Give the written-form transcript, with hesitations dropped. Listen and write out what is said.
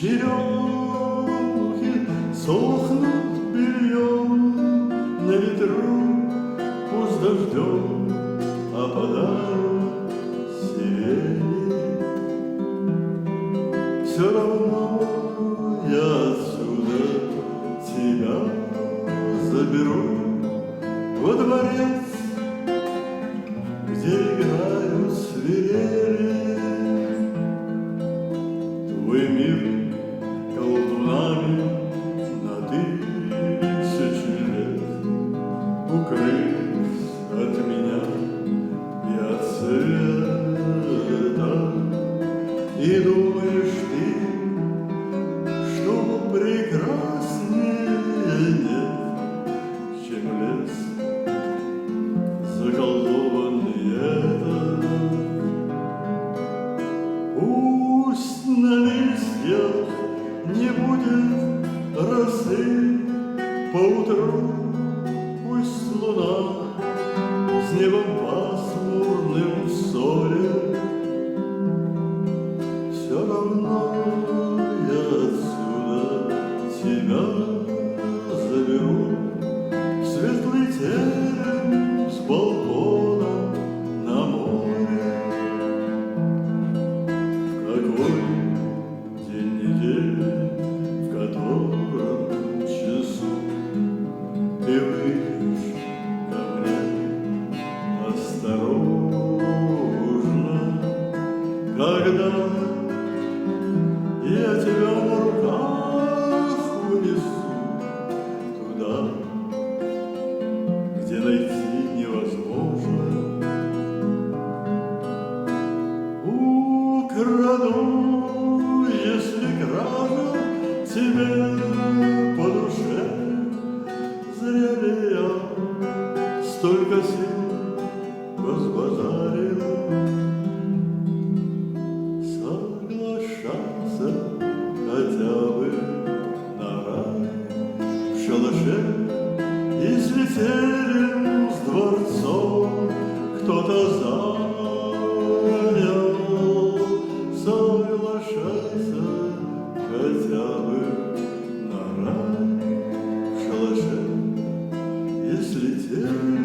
черемухи сохнут бельем на ветру, пусть дождем опадают сирени. Все равно я отсюда тебя заберу во дворец, где играют свирели. Твой мир колдунами на тысячи лет укрыт от меня и от света. И думаешь ты, что прекраснее нет, чем лес заколдованный этот. Пусть на листьях не будет росы поутру, пусть луна с небом пасмурным ссорит. Все равно я отсюда тебя заберу в светлый терем с балконом на море. В какой день недели, в котором часу ты выйдешь ко мне осторожно, когда я тебя на руках унесу туда, где найти невозможно. Украду, если кража тебе по душе. Зря ли я столько сил разбазарил? Соглашаться хотя бы на рай в шалаше, если терем с дворцом кто-то занял. Соглашайся хотя бы на рай в шалаше, если терем